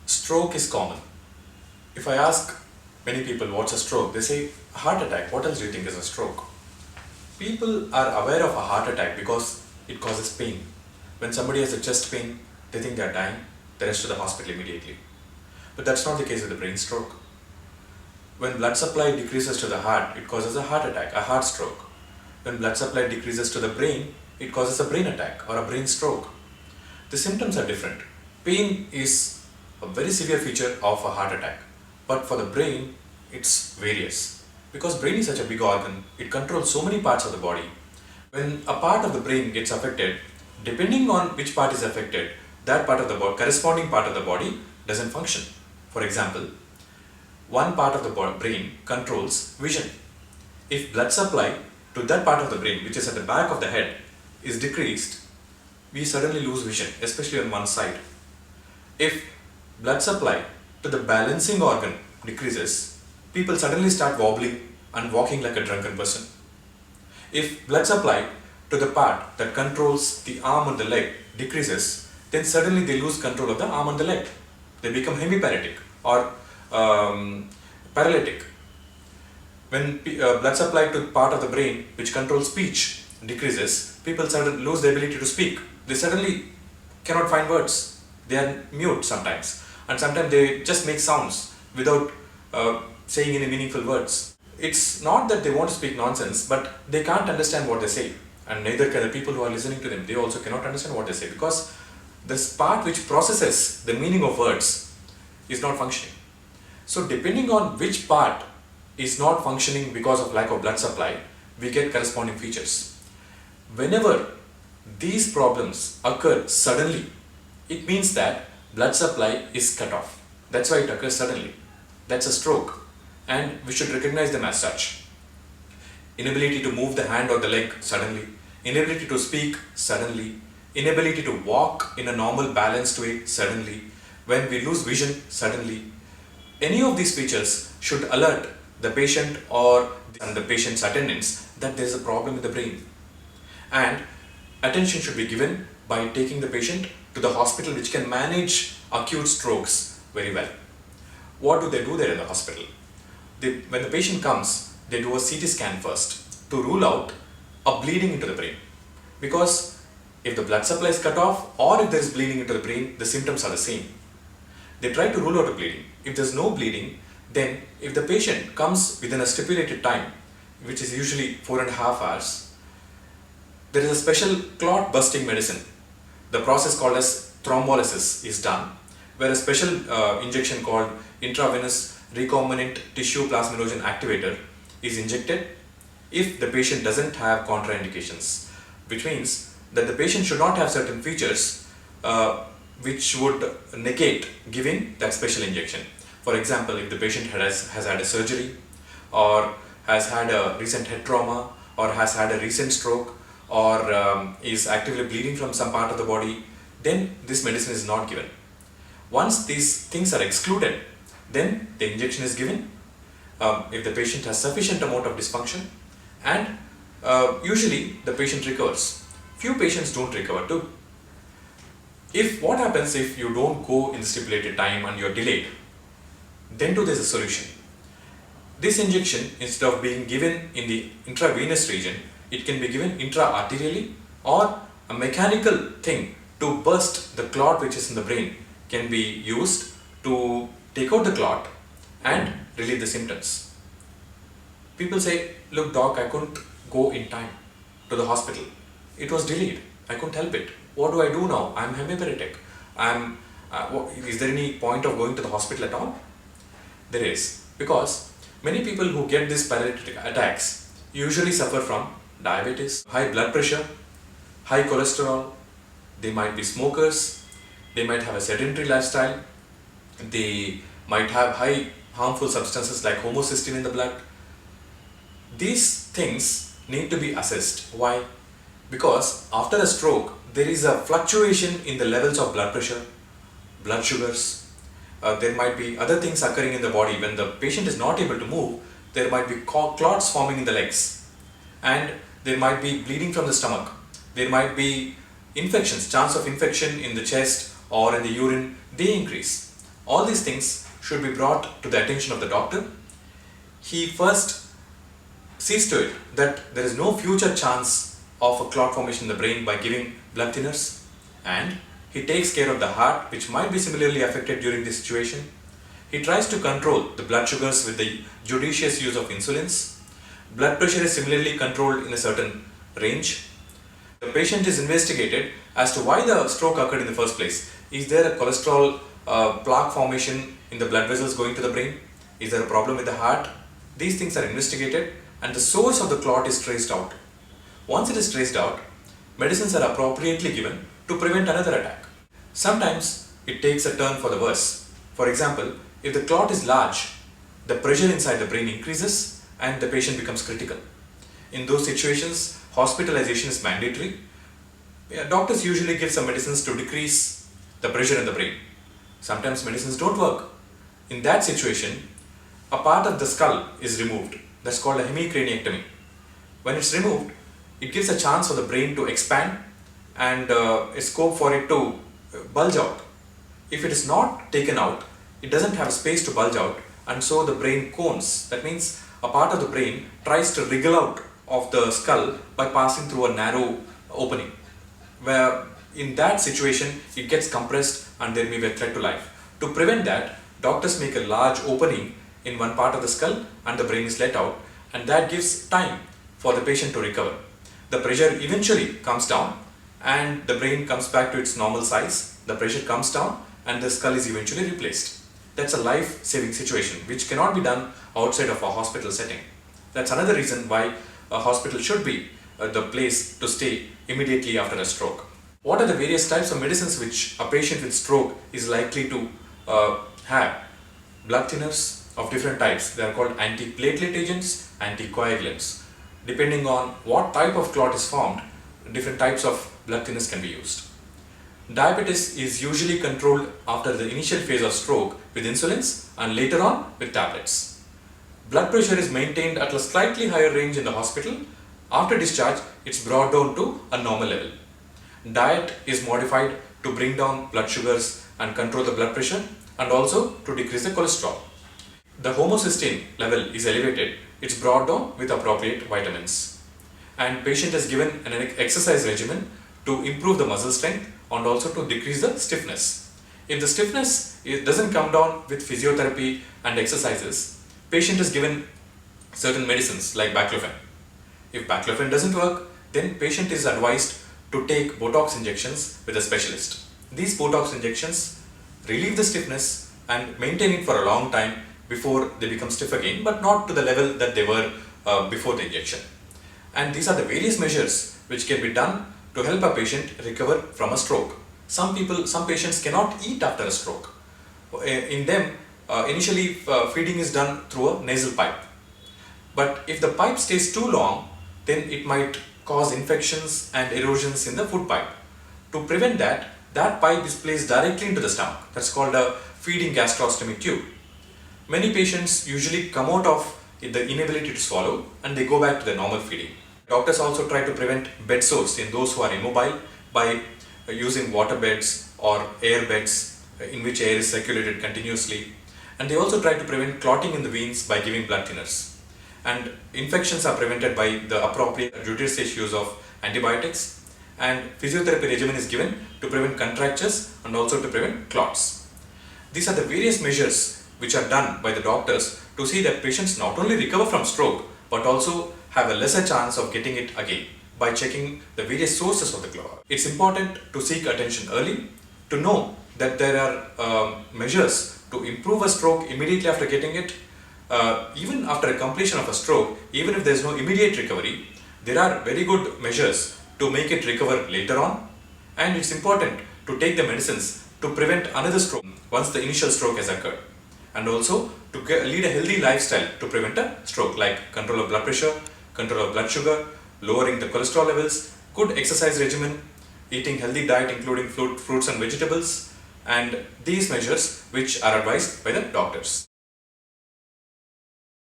Stroke is common. If I ask many people what's a stroke, they say heart attack. What else do you think is a stroke? People are aware of a heart attack because it causes pain. When somebody has a chest pain, they think they're dying, they rush to the hospital immediately. But that's not the case with the brain stroke. When blood supply decreases to the heart, it causes a heart attack, a heart stroke. When blood supply decreases to the brain, it causes a brain attack or a brain stroke. The symptoms are different. Pain is a very severe feature of a heart attack, but for the brain, it's various. Because brain is such a big organ, it controls so many parts of the body. When a part of the brain gets affected, depending on which part is affected, that part of the body, corresponding part of the body doesn't function. For example, one part of the brain controls vision. If blood supply to that part of the brain, which is at the back of the head, is decreased, we suddenly lose vision, especially on one side. If blood supply to the balancing organ decreases, people suddenly start wobbling and walking like a drunken person. If blood supply to the part that controls the arm and the leg decreases, then suddenly they lose control of the arm and the leg. They become hemiparetic or paralytic. When blood supply to part of the brain which controls speech decreases, people suddenly lose the ability to speak. They suddenly cannot find words. They are mute sometimes, and sometimes they just make sounds without saying any meaningful words. It's not that they want to speak nonsense, but they can't understand what they say, and neither can the people who are listening to them. They also cannot understand what they say because this part which processes the meaning of words is not functioning. So depending on which part is not functioning because of lack of blood supply, we get corresponding features. Whenever these problems occur suddenly, it means that blood supply is cut off. That's why it occurs suddenly. That's a stroke, and we should recognize them as such. Inability to move the hand or the leg suddenly, inability to speak suddenly, inability to walk in a normal balanced way suddenly, when we lose vision suddenly. Any of these features should alert the patient or the patient's attendants that there is a problem in the brain. And attention should be given by taking the patient to the hospital which can manage acute strokes very well. What do they do there in the hospital? When the patient comes, they do a CT scan first to rule out a bleeding into the brain. Because if the blood supply is cut off or if there is bleeding into the brain, the symptoms are the same. They try to rule out a bleeding. If there is no bleeding, then if the patient comes within a stipulated time, which is usually 4.5 hours, there is a special clot busting medicine. The process called as thrombolysis is done, where a special injection called intravenous recombinant tissue plasminogen activator is injected if the patient doesn't have contraindications, which means that the patient should not have certain features which would negate giving that special injection. For example, if the patient has had a surgery, or has had a recent head trauma, or has had a recent stroke, or is actively bleeding from some part of the body, then this medicine is not given. Once these things are excluded, then the injection is given if the patient has sufficient amount of dysfunction, and usually the patient recovers. Few patients don't recover too. What happens if you don't go in the stipulated time and you're delayed? Then too there's a solution. This injection, instead of being given in the intravenous region, it can be given intra-arterially, or a mechanical thing to burst the clot which is in the brain can be used to take out the clot and relieve the symptoms. People say, look doc, I couldn't go in time to the hospital. It was delayed. I couldn't help it. What do I do now? I'm hemiparetic. Is there any point of going to the hospital at all? There is, because many people who get these paralytic attacks usually suffer from diabetes, high blood pressure, high cholesterol. They might be smokers. They might have a sedentary lifestyle. They might have high harmful substances like homocysteine in the blood. These things need to be assessed. Why? Because after a stroke, there is a fluctuation in the levels of blood pressure, blood sugars. There might be other things occurring in the body. When the patient is not able to move, there might be clots forming in the legs, and there might be bleeding from the stomach. There might be infections, chance of infection in the chest or in the urine, they increase. All these things should be brought to the attention of the doctor. He first sees to it that there is no future chance of a clot formation in the brain by giving blood thinners, and he takes care of the heart, which might be similarly affected during this situation. He tries to control the blood sugars with the judicious use of insulins. Blood pressure is similarly controlled in a certain range. The patient is investigated as to why the stroke occurred in the first place. Is there a cholesterol plaque formation in the blood vessels going to the brain? Is there a problem with the heart? These things are investigated and the source of the clot is traced out. Once it is traced out, medicines are appropriately given to prevent another attack. Sometimes it takes a turn for the worse. For example, if the clot is large, the pressure inside the brain increases and the patient becomes critical. In those situations, hospitalization is mandatory. Doctors usually give some medicines to decrease the pressure in the brain. Sometimes medicines don't work. In that situation, a part of the skull is removed. That's called a hemicraniectomy. When it's removed, it gives a chance for the brain to expand and a scope for it to bulge out. If it is not taken out, it doesn't have space to bulge out, and so the brain cones. That means a part of the brain tries to wriggle out of the skull by passing through a narrow opening, where in that situation it gets compressed and there may be a threat to life. To prevent that, doctors make a large opening in one part of the skull and the brain is let out, and that gives time for the patient to recover. The pressure eventually comes down and the brain comes back to its normal size. The pressure comes down and the skull is eventually replaced. That's a life-saving situation which cannot be done outside of a hospital setting. That's another reason why a hospital should be the place to stay immediately after a stroke. What are the various types of medicines which a patient with stroke is likely to have? Blood thinners of different types. They are called antiplatelet agents, anticoagulants. Depending on what type of clot is formed, different types of blood thinners can be used. Diabetes is usually controlled after the initial phase of stroke with insulins and later on with tablets. Blood pressure is maintained at a slightly higher range in the hospital. After discharge, it's brought down to a normal level. Diet is modified to bring down blood sugars and control the blood pressure, and also to decrease the cholesterol. The homocysteine level is elevated. It's brought down with appropriate vitamins. And patient is given an exercise regimen to improve the muscle strength and also to decrease the stiffness. If the stiffness doesn't come down with physiotherapy and exercises, patient is given certain medicines like baclofen. If baclofen doesn't work, then patient is advised to take Botox injections with a specialist. These Botox injections relieve the stiffness and maintain it for a long time before they become stiff again, but not to the level that they were before the injection. And these are the various measures which can be done to help a patient recover from a stroke. Some patients cannot eat after a stroke. In them, initially feeding is done through a nasal pipe. But if the pipe stays too long, then it might cause infections and erosions in the food pipe. To prevent that, that pipe is placed directly into the stomach. That's called a feeding gastrostomy tube. Many patients usually come out of the inability to swallow and they go back to their normal feeding. Doctors also try to prevent bed sores in those who are immobile by using water beds or air beds in which air is circulated continuously. And they also try to prevent clotting in the veins by giving blood thinners. And infections are prevented by the appropriate judicious use of antibiotics, and physiotherapy regimen is given to prevent contractures and also to prevent clots. These are the various measures which are done by the doctors to see that patients not only recover from stroke but also have a lesser chance of getting it again by checking the various sources of the clot. It's important to seek attention early, to know that there are measures to improve a stroke immediately after getting it. Even after a completion of a stroke, even if there is no immediate recovery, there are very good measures to make it recover later on, and it's important to take the medicines to prevent another stroke once the initial stroke has occurred, and also to lead a healthy lifestyle to prevent a stroke, like control of blood pressure, control of blood sugar, lowering the cholesterol levels, good exercise regimen, eating healthy diet including fruits and vegetables, and these measures which are advised by the doctors.